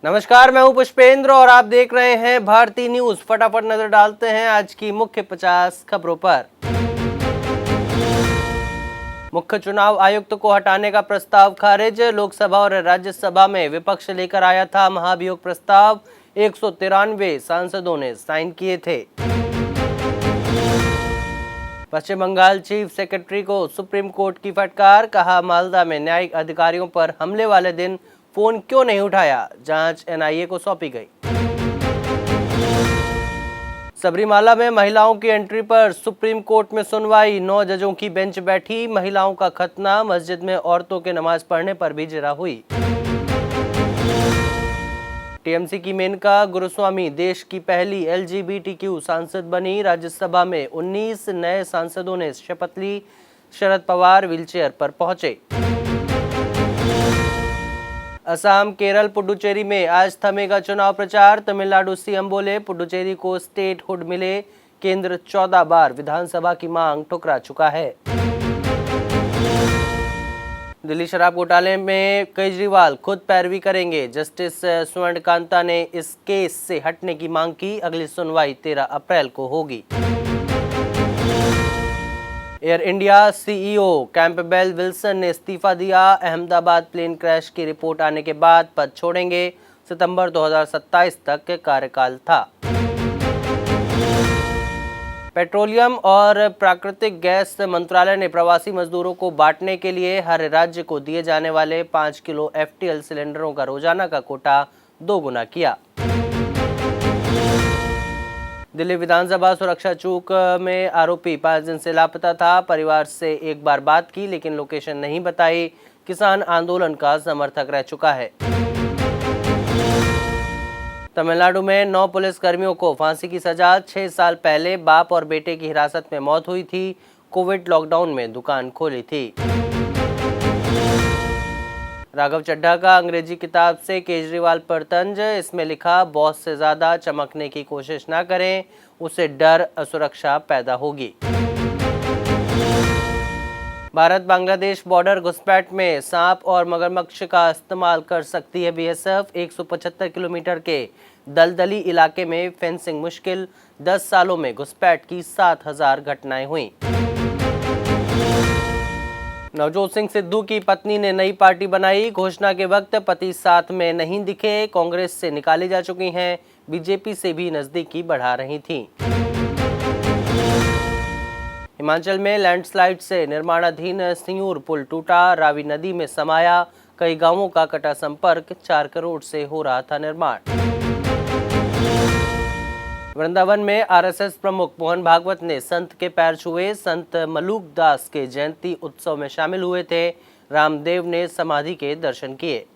नमस्कार, मैं हूं पुष्पेंद्र और आप देख रहे हैं भारतीय न्यूज। फटाफट नजर डालते हैं आज की मुख्य 50 खबरों पर। मुख्य चुनाव आयुक्त को हटाने का प्रस्ताव खारिज। लोकसभा और राज्यसभा में विपक्ष लेकर आया था महाभियोग प्रस्ताव। 193 सांसदों ने साइन किए थे। पश्चिम बंगाल चीफ सेक्रेटरी को सुप्रीम कोर्ट की फटकार। कहा, मालदा में न्यायिक अधिकारियों पर हमले वाले दिन फोन क्यों नहीं उठाया, जांच एनआईए को सौंपी गई। सबरीमाला में महिलाओं की एंट्री पर सुप्रीम कोर्ट में सुनवाई। 9 जजों की बेंच बैठी। महिलाओं का खतना, मस्जिद में औरतों के नमाज पढ़ने पर भी जिरह हुई। टीएमसी की मेनका गुरुस्वामी देश की पहली एलजीबीटीक्यू सांसद बनी। राज्यसभा में 19 नए सांसदों ने शपथ ली। शरद पवार व्हीलचेयर पर पहुंचे। असम, केरल, पुडुचेरी में आज थमेगा चुनाव प्रचार। तमिलनाडु सीएम बोले, पुडुचेरी को स्टेट हुड मिले। केंद्र 14 बार विधानसभा की मांग ठुकरा चुका है। दिल्ली शराब घोटाले में केजरीवाल खुद पैरवी करेंगे। जस्टिस स्वर्णकांता ने इस केस से हटने की मांग की। अगली सुनवाई 13 अप्रैल को होगी। Air India CEO Campbell Wilson ने इस्तीफा दिया। अहमदाबाद प्लेन क्रैश की रिपोर्ट आने के बाद पद छोड़ेंगे। सितंबर 2027 तक कार्यकाल था। पेट्रोलियम और प्राकृतिक गैस मंत्रालय ने प्रवासी मजदूरों को बांटने के लिए हर राज्य को दिए जाने वाले 5 किलो एफटीएल सिलेंडरों का रोजाना का कोटा 2 गुना किया। दिल्ली विधानसभा सुरक्षा चूक में आरोपी 5 दिन से लापता था। परिवार से एक बार बात की लेकिन लोकेशन नहीं बताई। किसान आंदोलन का समर्थक रह चुका है। तमिलनाडु में 9 पुलिसकर्मियों को फांसी की सजा। 6 साल पहले बाप और बेटे की हिरासत में मौत हुई थी। कोविड लॉकडाउन में दुकान खोली थी। राघव चड्ढा का अंग्रेजी किताब से केजरीवाल पर तंज। इसमें लिखा, बॉस से ज्यादा चमकने की कोशिश ना करें, उससे डर असुरक्षा पैदा होगी। भारत बांग्लादेश बॉर्डर घुसपैठ में सांप और मगरमच्छ का इस्तेमाल कर सकती है बीएसएफ। 175 किलोमीटर के दलदली इलाके में फेंसिंग मुश्किल। 10 सालों में घुसपैठ की 7000 घटनाएं हुई। नवजोत सिंह सिद्धू की पत्नी ने नई पार्टी बनाई। घोषणा के वक्त पति साथ में नहीं दिखे। कांग्रेस से निकाली जा चुकी हैं। बीजेपी से भी नजदीकी बढ़ा रही थीं। हिमाचल में लैंडस्लाइड से निर्माणाधीन सिंगूर पुल टूटा। रावी नदी में समाया। कई गांवों का कटा संपर्क। 4 करोड़ से हो रहा था निर्माण। वृंदावन में आरएसएस प्रमुख मोहन भागवत ने संत के पैर छुए। संत मलूक दास के जयंती उत्सव में शामिल हुए थे। रामदेव ने समाधि के दर्शन किए।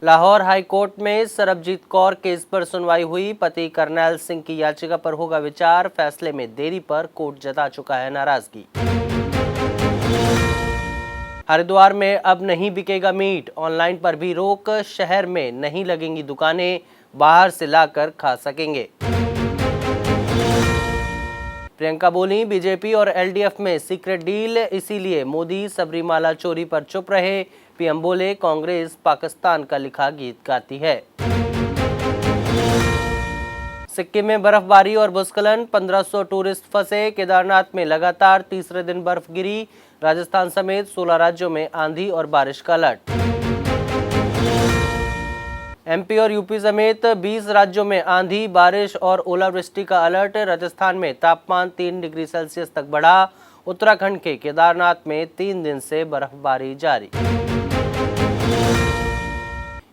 लाहौर हाई कोर्ट में सरबजीत कौर केस पर सुनवाई हुई। पति करनैल सिंह की याचिका पर होगा विचार। फैसले में देरी पर कोर्ट जता चुका है नाराजगी। हरिद्वार में अब नहीं बिकेगा मीट। ऑनलाइन पर भी रोक। शहर में नहीं लगेंगी दुकानें। बाहर से लाकर खा सकेंगे। प्रियंका बोली, बीजेपी और एलडीएफ में सीक्रेट डील, इसीलिए मोदी सबरीमाला चोरी पर चुप रहे। पीएम बोले, कांग्रेस पाकिस्तान का लिखा गीत गाती है। सिक्किम में बर्फबारी और भूस्खलन। 1500 टूरिस्ट फंसे। केदारनाथ में लगातार तीसरे दिन बर्फ गिरी। राजस्थान समेत 16 राज्यों में आंधी और बारिश का अलर्ट। एमपी और यूपी समेत 20 राज्यों में आंधी, बारिश और ओलावृष्टि का अलर्ट। राजस्थान में तापमान 3 डिग्री सेल्सियस तक बढ़ा। उत्तराखंड के केदारनाथ में 3 दिन से बर्फबारी जारी।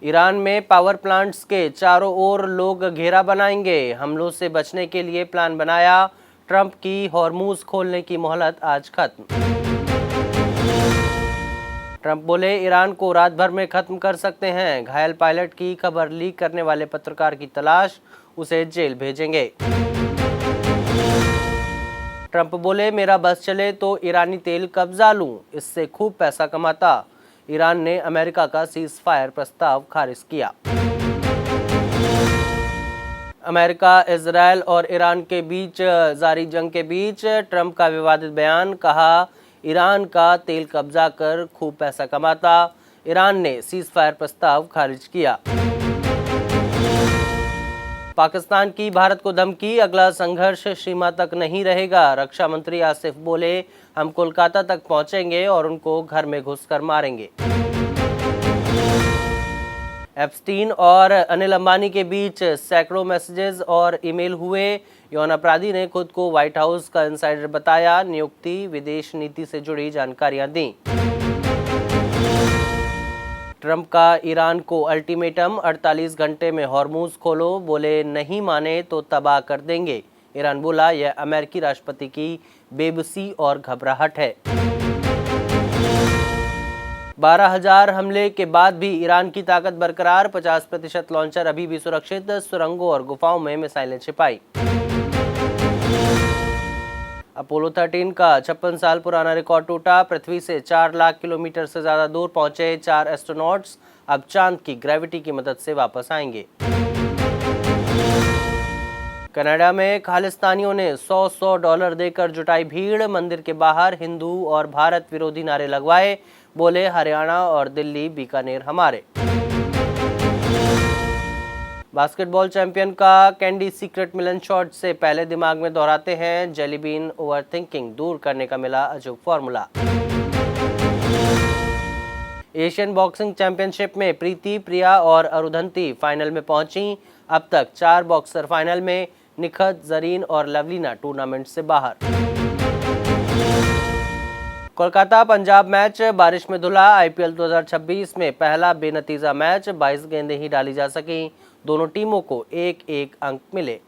ईरान में पावर प्लांट्स के चारों ओर लोग घेरा बनाएंगे। हमलों से बचने के लिए प्लान बनाया। ट्रंप की हॉर्मूज खोलने की मोहलत आज खत्म। ट्रंप बोले, ईरान को रात भर में खत्म कर सकते हैं। घायल पायलट की खबर लीक करने वाले पत्रकार की तलाश, उसे जेल भेजेंगे। ट्रंप बोले, मेरा बस चले तो ईरानी तेल कब्जा लूं, इससे खूब पैसा कमाता। ईरान ने अमेरिका का सीज फायर प्रस्ताव खारिज किया। अमेरिका, इजरायल और ईरान के बीच जारी जंग के बीच ट्रंप का विवादित बयान। कहा, ईरान का तेल कब्जा कर खूब पैसा कमाता। ईरान ने सीज फायर प्रस्ताव खारिज किया। पाकिस्तान की भारत को धमकी, अगला संघर्ष सीमा तक नहीं रहेगा। रक्षा मंत्री आसिफ बोले, हम कोलकाता तक पहुंचेंगे और उनको घर में घुसकर मारेंगे। एप्स्टीन और अनिल अंबानी के बीच सैकड़ों मैसेजेस और ईमेल हुए। यौन अपराधी ने खुद को व्हाइट हाउस का इनसाइडर बताया। नियुक्ति, विदेश नीति से जुड़ी जानकारियां दी। ट्रंप का ईरान को अल्टीमेटम, 48 घंटे में हॉर्मूज खोलो, बोले नहीं माने तो तबाह कर देंगे। ईरान बोला, यह अमेरिकी राष्ट्रपति की बेबसी और घबराहट है। 12,000 हमले के बाद भी ईरान की ताकत बरकरार, 50% लॉन्चर अभी भी सुरक्षित, सुरंगों और गुफाओं में मिसाइलें छिपाई। अपोलो 13 का 56 साल पुराना रिकॉर्ड टूटा, पृथ्वी से 4 लाख किलोमीटर से ज्यादा दूर पहुंचे 4 एस्ट्रोनॉट्स अब चांद की ग्रेविटी की मदद से वापस आएंगे। कनाडा में खालिस्तानियों ने $100 देकर जुटाई भीड़, मंदिर के बाहर हिंदू और भारत विरोधी नारे लगवाए, बोले हरियाणा और दिल्ली बीकानेर हमारे। बास्केटबॉल चैंपियन का कैंडी सीक्रेट मिलन शॉट से पहले दिमाग में दोहराते हैं, जेली बीन ओवरथिंकिंग दूर करने का मिला अजूब फॉर्मूला। एशियन बॉक्सिंग चैंपियनशिप में प्रीति, प्रिया और अरुधंती फाइनल में पहुंची। अब तक 4 बॉक्सर फाइनल में, निखत, जरीन और लवलीना टूर्नामेंट से बाहर। कोलकाता पंजाब मैच बारिश में धुला, आईपीएल 2026 में पहला बेनतीजा मैच, 22 गेंदें ही डाली जा सकी, दोनों टीमों को 1-1 अंक मिले।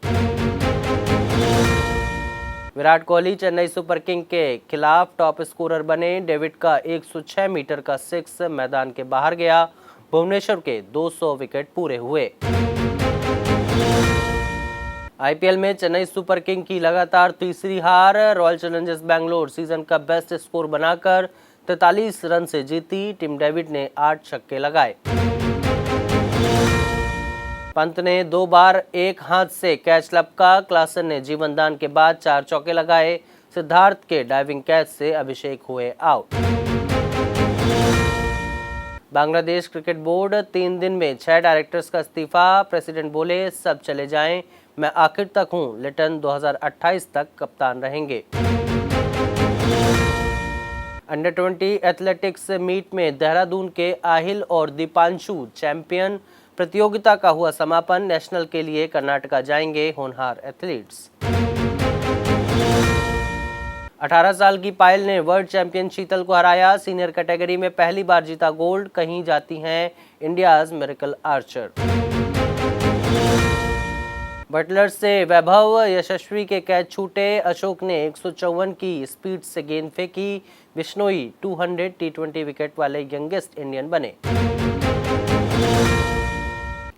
विराट कोहली चेन्नई सुपर किंग के खिलाफ टॉप स्कोरर बने, डेविड का 106 मीटर का सिक्स मैदान के बाहर गया, भुवनेश्वर के 200 विकेट पूरे हुए। आईपीएल में चेन्नई सुपर किंग की लगातार तीसरी हार, रॉयल चैलेंजर्स बैंगलोर सीजन का बेस्ट स्कोर बनाकर 43 रन से जीती, टिम डेविड ने 8 छक्के लगाए। पंत ने 2 बार एक हाथ से कैच लपका, क्लासन ने जीवनदान के बाद 4 चौके लगाए, सिद्धार्थ के डाइविंग कैच से अभिषेक हुए आउट। बांग्लादेश क्रिकेट बोर्ड 3 दिन में 6 डायरेक्टर्स का इस्तीफा, प्रेसिडेंट बोले सब चले जाएं, मैं आखिर तक हूं, लिटन 2028 तक कप्तान रहेंगे। अंडर 20 एथलेटिक्स मीट में देहरादून के आहिल और दीपांशु चैंपियन, प्रतियोगिता का हुआ समापन, नेशनल के लिए कर्नाटका जाएंगे होनहार एथलीट्स। 18 साल की पायल ने वर्ल्ड चैंपियन शीतल को हराया, सीनियर कैटेगरी में पहली बार जीता गोल्ड, कहीं जाती हैं इंडियाज मिरेकल आर्चर। बटलर से वैभव यशस्वी के कैच छूटे, अशोक ने 154 की स्पीड से गेंद फेंकी, बिश्नोई 200 टी20 विकेट वाले यंगेस्ट इंडियन बने।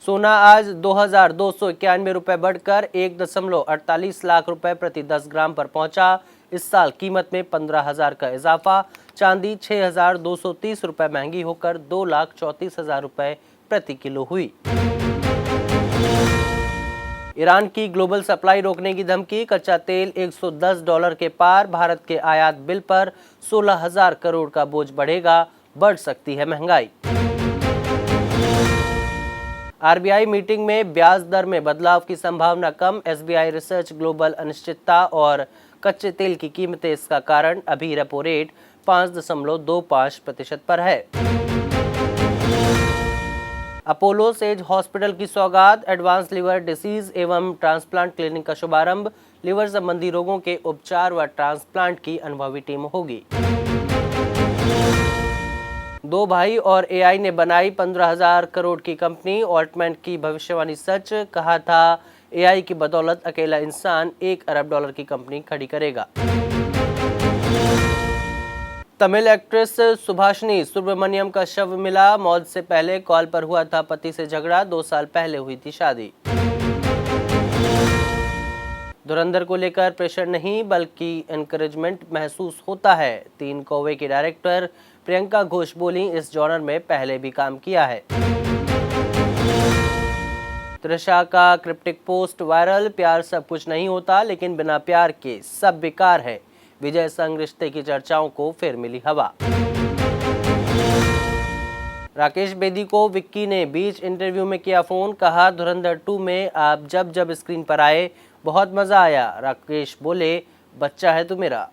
सोना आज 2,291 रुपए बढ़कर 1.48 लाख रुपए प्रति 10 ग्राम पर पहुंचा, इस साल कीमत में 15,000 का इजाफा। चांदी 6,230 रुपए महंगी होकर 2,34,000 रुपए प्रति किलो हुई। ईरान की ग्लोबल सप्लाई रोकने की धमकी, कच्चा तेल $110 के पार, भारत के आयात बिल पर 16,000 करोड़ का बोझ बढ़ेगा, बढ़ सकती है महंगाई। आरबीआई मीटिंग में ब्याज दर में बदलाव की संभावना कम, एसबीआई रिसर्च ग्लोबल अनिश्चितता और कच्चे तेल की कीमतें इसका कारण, अभी रेपो रेट 5.25% पर है। अपोलो सेज हॉस्पिटल की सौगात, एडवांस लिवर डिसीज एवं ट्रांसप्लांट क्लिनिक का शुभारंभ, लिवर संबंधी रोगों के उपचार व ट्रांसप्लांट की अनुभवी टीम होगी। 2 भाई और एआई ने बनाई 15,000 करोड़ की कंपनी, ऑल्टमैन की भविष्यवाणी सच, कहा था एआई की बदौलत अकेला इंसान $1 अरब की कंपनी खड़ी करेगा। तमिल एक्ट्रेस सुभाषिनी सुब्रमण्यम का शव मिला, मौत से पहले कॉल पर हुआ था पति से झगड़ा, 2 साल पहले हुई थी शादी। धुरंधर को लेकर प्रेशर नहीं बल्कि एनकरेजमेंट महसूस होता है, 3 कौवे की डायरेक्टर प्रियंका घोष बोली, इस जॉनर में पहले भी काम किया है। त्रिशा का क्रिप्टिक पोस्ट वायरल, प्यार सब कुछ नहीं होता लेकिन बिना प्यार के सब बेकार है, विजय संग रिश्ते की चर्चाओं को फिर मिली हवा। राकेश बेदी को विक्की ने बीच इंटरव्यू में किया फोन, कहा धुरंधर 2 में आप जब जब स्क्रीन पर आए बहुत मजा आया। राकेश बोले बच्चा है तू मेरा।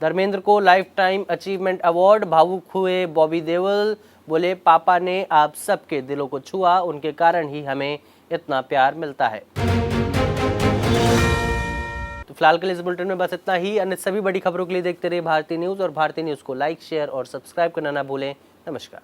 धर्मेंद्र को लाइफ टाइम अचीवमेंट अवार्ड, भावुक हुए बॉबी देओल, बोले पापा ने आप सबके दिलों को छुआ, उनके कारण ही हमें इतना प्यार मिलता है। तो फिलहाल के लिए इस बुलेटिन में बस इतना ही। अन्य सभी बड़ी खबरों के लिए देखते रहिए भारतीय न्यूज़ और भारतीय न्यूज़ को लाइक, शेयर और सब्सक्राइब करना ना भूलें। नमस्कार।